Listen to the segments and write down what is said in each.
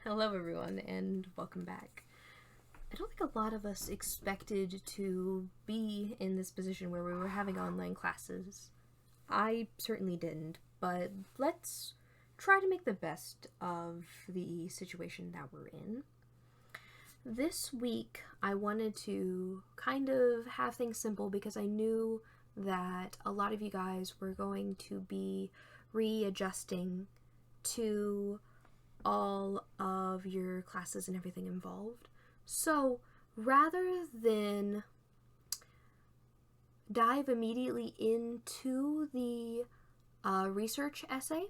Hello, everyone, and welcome back. I don't think a lot of us expected to be in this position where we were having online classes. I certainly didn't, but let's try to make the best of the situation that we're in. This week, I wanted to kind of have things simple because I knew that a lot of you guys were going to be readjusting to all of your classes and everything involved. So rather than dive immediately into the research essay,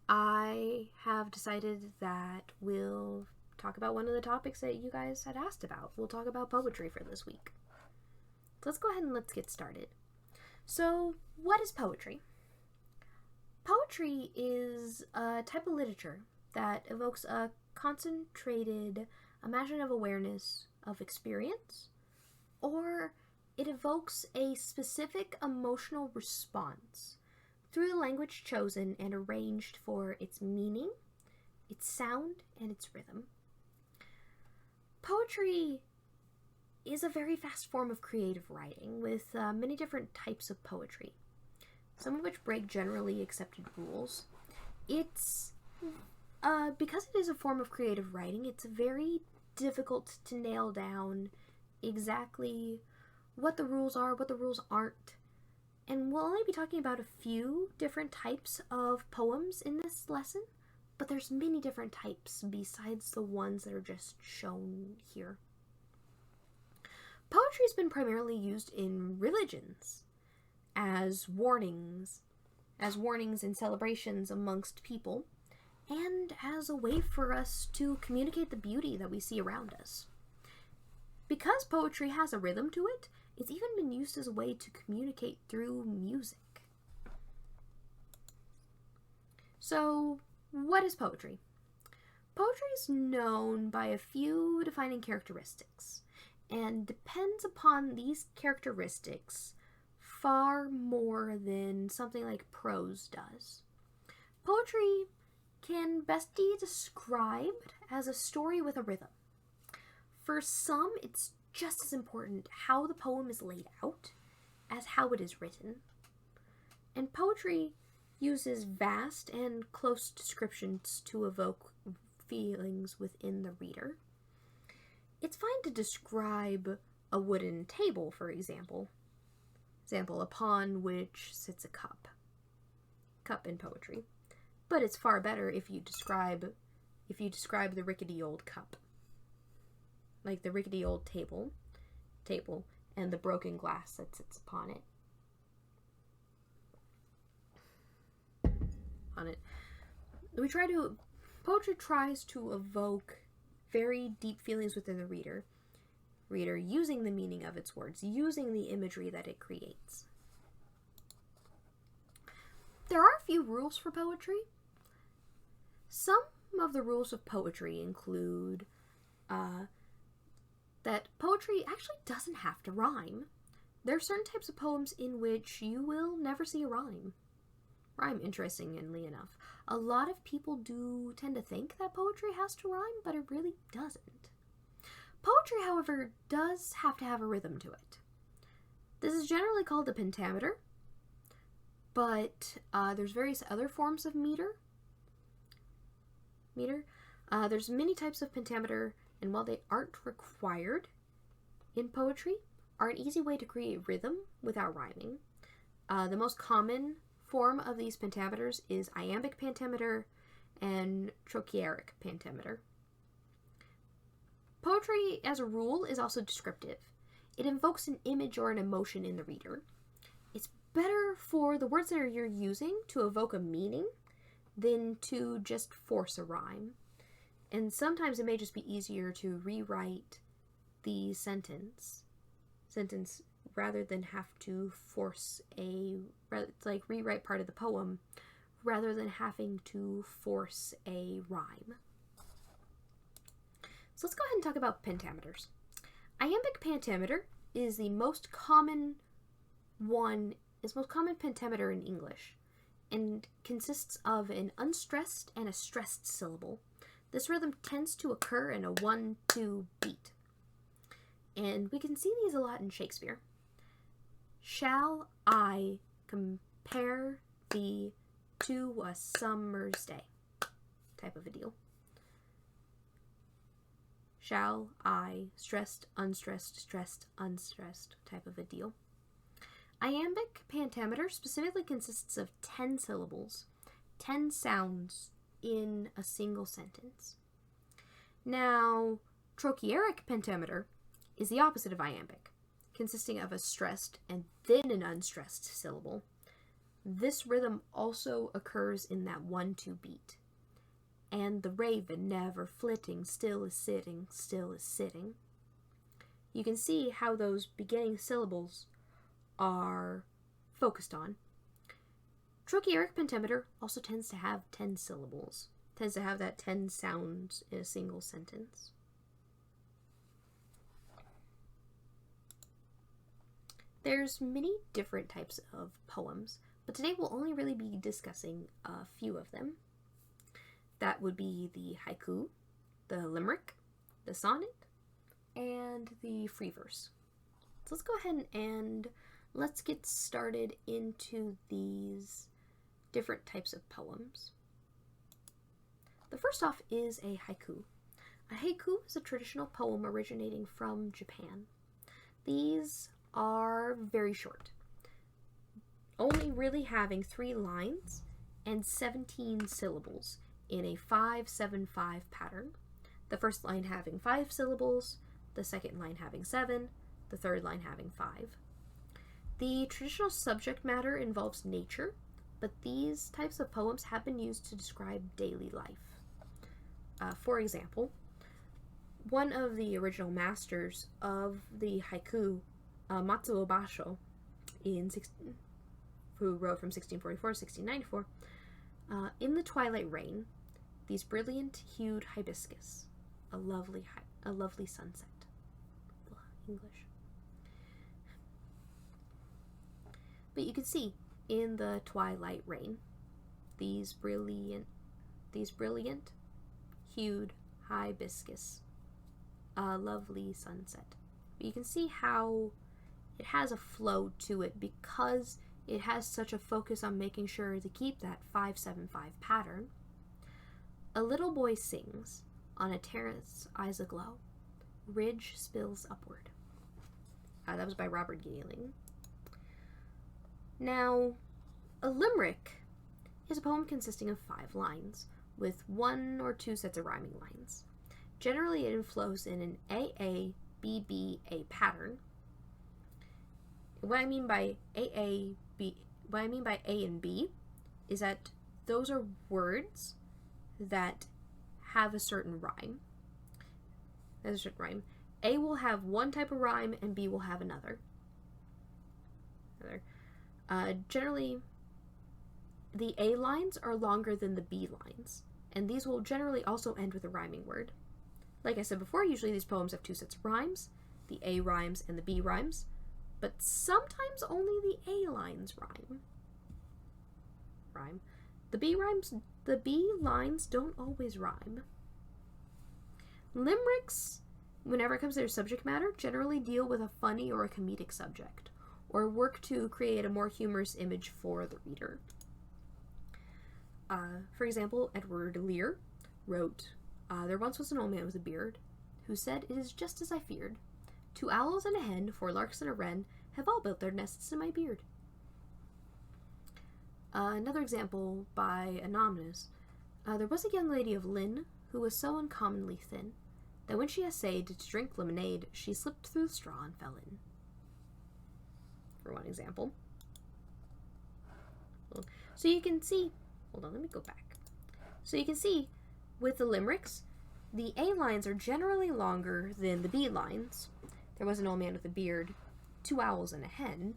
I have decided that we'll talk about one of the topics that you guys had asked about. We'll talk about poetry for this week. So let's go ahead and let's get started. So, what is poetry? Poetry is a type of literature that evokes a concentrated, imaginative awareness of experience, or it evokes a specific emotional response through the language chosen and arranged for its meaning, its sound, and its rhythm. Poetry is a very vast form of creative writing with many different types of poetry, some of which break generally accepted rules. It's because it is a form of creative writing, it's very difficult to nail down exactly what the rules are, what the rules aren't. And we'll only be talking about a few different types of poems in this lesson, but there's many different types besides the ones that are just shown here. Poetry has been primarily used in religions as warnings and celebrations amongst people, and as a way for us to communicate the beauty that we see around us. Because poetry has a rhythm to it, it's even been used as a way to communicate through music. So, what is poetry? Poetry is known by a few defining characteristics, and depends upon these characteristics far more than something like prose does. Poetry can best be described as a story with a rhythm. For some, it's just as important how the poem is laid out as how it is written. And poetry uses vast and close descriptions to evoke feelings within the reader. It's fine to describe a wooden table, for example, upon which sits a cup in poetry. But it's far better if you describe the rickety old cup, like the rickety old table, and the broken glass that sits upon it. Poetry tries to evoke very deep feelings within the reader using the meaning of its words, using the imagery that it creates. There are a few rules for poetry. Some of the rules of poetry include that poetry actually doesn't have to rhyme. There are certain types of poems in which you will never see a rhyme, interestingly enough. A lot of people do tend to think that poetry has to rhyme, but it really doesn't. Poetry, however, does have to have a rhythm to it. This is generally called a pentameter, but there's various other forms of meter. There's many types of pentameter, and while they aren't required in poetry, are an easy way to create rhythm without rhyming. The most common form of these pentameters is iambic pentameter and trochaic pentameter. Poetry, as a rule, is also descriptive. It invokes an image or an emotion in the reader. It's better for the words that you're using to evoke a meaning than to just force a rhyme. And sometimes it may just be easier to rewrite the sentence rather than have to rewrite part of the poem rather than having to force a rhyme. So let's go ahead and talk about pentameters. Iambic pentameter is the most common pentameter in English, and consists of an unstressed and a stressed syllable. This rhythm tends to occur in a 1-2 beat. And we can see these a lot in Shakespeare. Shall I compare thee to a summer's day? Type of a deal. Shall I, stressed, unstressed, stressed, unstressed, type of a deal. Iambic pentameter specifically consists of 10 syllables, 10 sounds in a single sentence. Now, trochaic pentameter is the opposite of iambic, consisting of a stressed and then an unstressed syllable. This rhythm also occurs in that 1-2 beat. And the raven never flitting, still is sitting, still is sitting. You can see how those beginning syllables are focused on. Trochaic pentameter also tends to have 10 syllables, tends to have that 10 sounds in a single sentence. There's many different types of poems, but today we'll only really be discussing a few of them. That would be the haiku, the limerick, the sonnet, and the free verse. So let's go ahead and let's get started into these different types of poems. The first off is a haiku. A haiku is a traditional poem originating from Japan. These are very short, only really having 3 lines and 17 syllables in a 5-7-5 pattern. The first line having 5 syllables, the second line having 7, the third line having 5. The traditional subject matter involves nature, but these types of poems have been used to describe daily life. For example, one of the original masters of the haiku, Matsuo Basho, who wrote from 1644 to 1694, in the twilight rain, these brilliant-hued hibiscus, a lovely sunset. English. But you can see in the twilight rain, these brilliant-hued hibiscus, a lovely sunset. But you can see how it has a flow to it because it has such a focus on making sure to keep that 5-7-5 pattern. A little boy sings, on a terrace eyes aglow, ridge spills upward. That was by Robert Gehling. Now, a limerick is a poem consisting of 5 lines, with 1 or 2 sets of rhyming lines. Generally, it flows in an A-A-B-B-A pattern. What I mean by A and B is that those are words that have a certain rhyme. A will have one type of rhyme and B will have another. Generally, the A lines are longer than the B lines, and these will generally also end with a rhyming word. Like I said before, usually these poems have 2 sets of rhymes, the A rhymes and the B rhymes, but sometimes only the A lines rhyme. The B lines don't always rhyme. Limericks, whenever it comes to their subject matter, generally deal with a funny or a comedic subject, or work to create a more humorous image for the reader. For example, Edward Lear wrote, there once was an old man with a beard, who said, "It is just as I feared. 2 owls and a hen, 4 larks and a wren, have all built their nests in my beard." Another example by Anonymous. There was a young lady of Lynn who was so uncommonly thin that when she essayed to drink lemonade, she slipped through the straw and fell in. For one example. So you can see, hold on, let me go back. So you can see with the limericks, the A lines are generally longer than the B lines. There was an old man with a beard, 2 owls and a hen.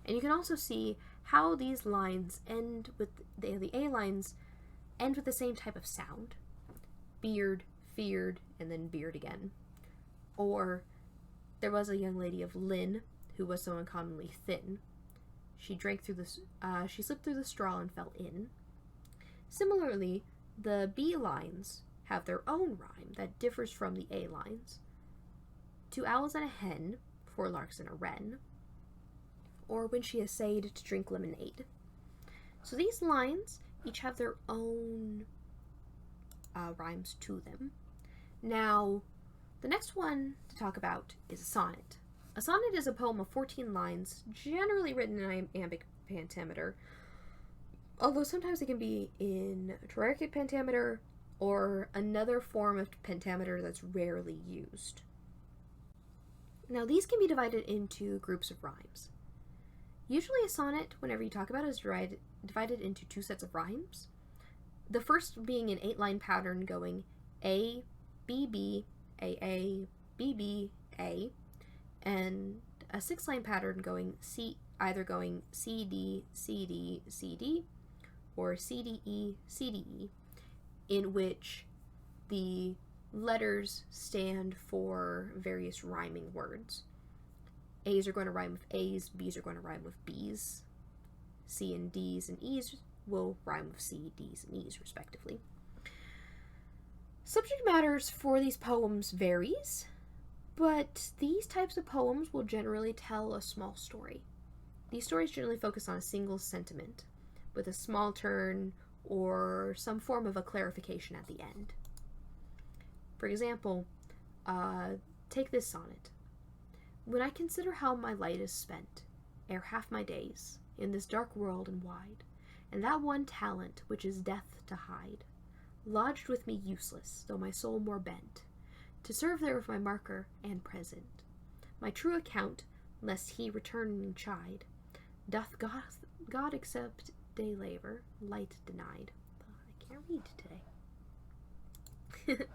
And you can also see how these lines end with, the A lines end with the same type of sound. Beard, feared, and then beard again. Or, there was a young lady of Lynn who was so uncommonly thin. She slipped through the straw and fell in. Similarly, the B lines have their own rhyme that differs from the A lines. 2 owls and a hen, 4 larks and a wren, or when she essayed to drink lemonade. So these lines each have their own rhymes to them. Now, the next one to talk about is a sonnet. A sonnet is a poem of 14 lines, generally written in iambic pentameter, although sometimes it can be in triarchic pentameter or another form of pentameter that's rarely used. Now, these can be divided into groups of rhymes. Usually a sonnet, whenever you talk about it, is divided into 2 sets of rhymes. The first being an 8-line pattern going A, B, B, A, A, B, B, A, and a 6-line pattern going C, either going C, D, C, D, C, D, or C, D, E, C, D, E, in which the letters stand for various rhyming words. A's are going to rhyme with A's, B's are going to rhyme with B's, C and D's and E's will rhyme with C, D's, and E's, respectively. Subject matters for these poems varies, but these types of poems will generally tell a small story. These stories generally focus on a single sentiment, with a small turn or some form of a clarification at the end. For example, take this sonnet. When I consider how my light is spent, ere half my days, in this dark world and wide, and that one talent which is death to hide, lodged with me useless, though my soul more bent, to serve there with my marker and present, my true account, lest he return and chide, doth God accept day labor, light denied. I can't read today.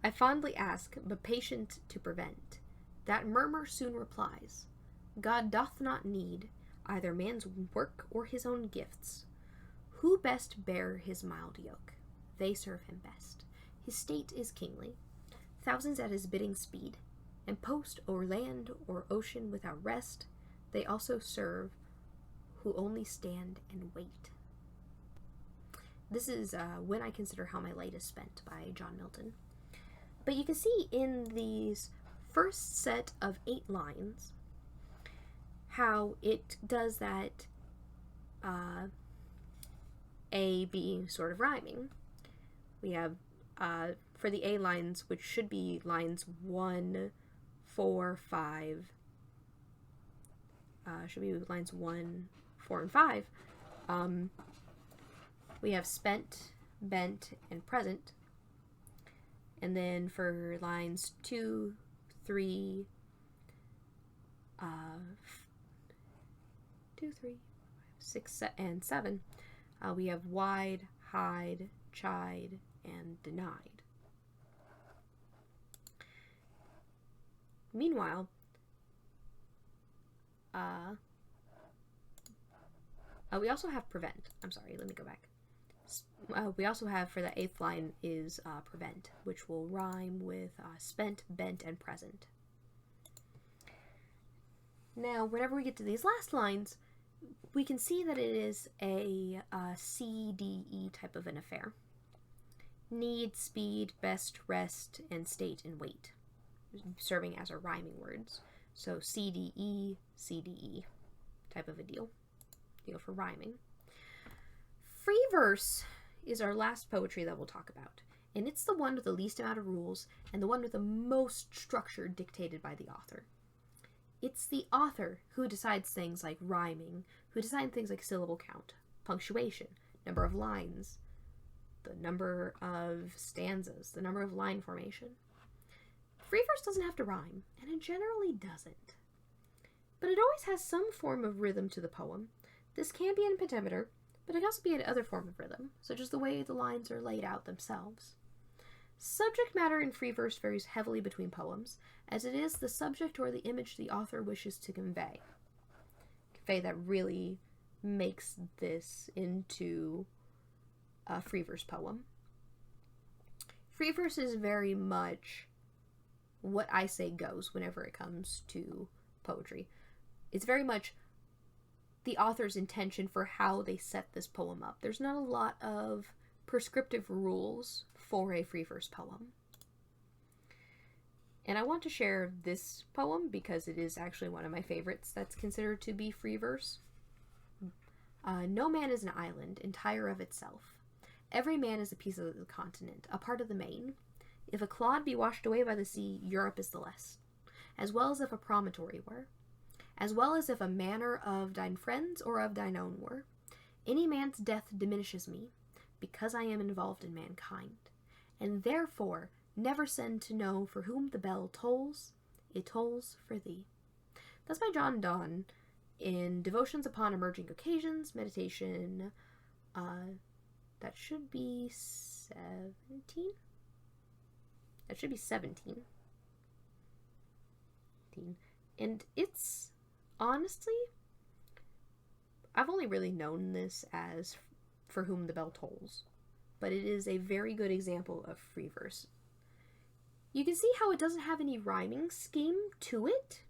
I fondly ask, but patient to prevent, that murmur soon replies, God doth not need either man's work or his own gifts. Who best bear his mild yoke? They serve him best. His state is kingly, thousands at his bidding speed, and post o'er land or ocean without rest, they also serve who only stand and wait. This is When I Consider How My Light is Spent by John Milton. But you can see in these first set of 8 lines how it does that A being sort of rhyming. We have for the A lines, which should be lines 1, 4, 5, should be lines 1, 4, and 5. We have spent, bent, and present. And then for lines 2, 3, 6, and 7, we have wide, hide, chide, and denied. Meanwhile, we also have prevent. I'm sorry, let me go back. We also have, for the 8th line, is prevent, which will rhyme with spent, bent, and present. Now, whenever we get to these last lines, we can see that it is a C, D, E type of an affair. Need, speed, best, rest, and state and wait, serving as our rhyming words. So C, D, E type of a deal for rhyming. Free verse is our last poetry that we'll talk about, and it's the one with the least amount of rules and the one with the most structure dictated by the author. It's the author who decides things like rhyming, who decides things like syllable count, punctuation, number of lines, the number of stanzas, the number of line formation. Free verse doesn't have to rhyme, and it generally doesn't. But it always has some form of rhythm to the poem. This can be in pentameter, but it can also be in other form of rhythm, such as the way the lines are laid out themselves. Subject matter in free verse varies heavily between poems, as it is the subject or the image the author wishes to convey. That really makes this into a free verse poem. Free verse is very much what I say goes whenever it comes to poetry. It's very much the author's intention for how they set this poem up. There's not a lot of prescriptive rules for a free verse poem. And I want to share this poem because it is actually one of my favorites that's considered to be free verse. No man is an island, entire of itself. Every man is a piece of the continent, a part of the main. If a clod be washed away by the sea, Europe is the less. As well as if a promontory were. As well as if a manor of thine friends or of thine own were. Any man's death diminishes me, because I am involved in mankind. And therefore never send to know for whom the bell tolls, it tolls for thee. That's by John Donne in Devotions Upon Emerging Occasions, meditation, that should be 17? That should be 17. And it's, honestly, I've only really known this as For Whom the Bell Tolls, but it is a very good example of free verse. You can see how it doesn't have any rhyming scheme to it,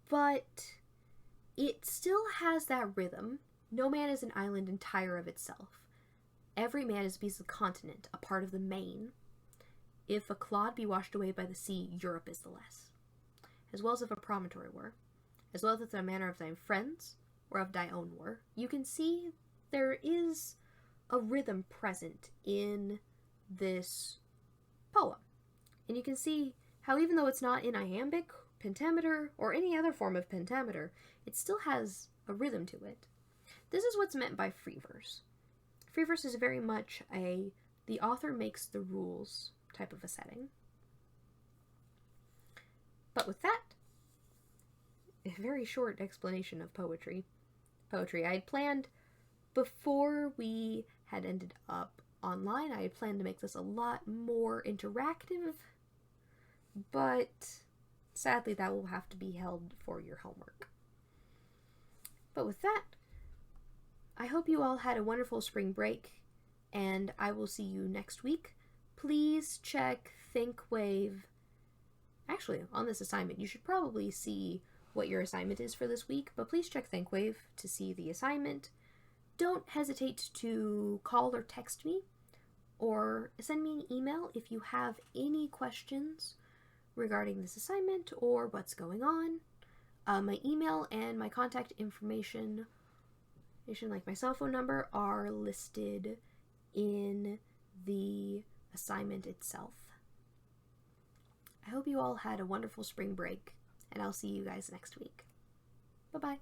but it still has that rhythm. No man is an island entire of itself. Every man is a piece of the continent, a part of the main. If a clod be washed away by the sea, Europe is the less. As well as if a promontory were. As well as if the manner of thine friends, or of thy own were. You can see there is a rhythm present in this poem. And you can see how even though it's not in iambic, pentameter, or any other form of pentameter, it still has a rhythm to it. This is what's meant by free verse. Free verse is very much the author makes the rules type of a setting. But with that, a very short explanation of poetry. I had planned, before we had ended up online, I had planned to make this a lot more interactive, but sadly that will have to be held for your homework. But with that, I hope you all had a wonderful spring break, and I will see you next week. Please check ThinkWave. Actually, on this assignment, you should probably see what your assignment is for this week, but please check ThinkWave to see the assignment. Don't hesitate to call or text me, or send me an email if you have any questions regarding this assignment or what's going on. My email and my contact information, like my cell phone number, are listed in the assignment itself. I hope you all had a wonderful spring break, and I'll see you guys next week. Bye-bye.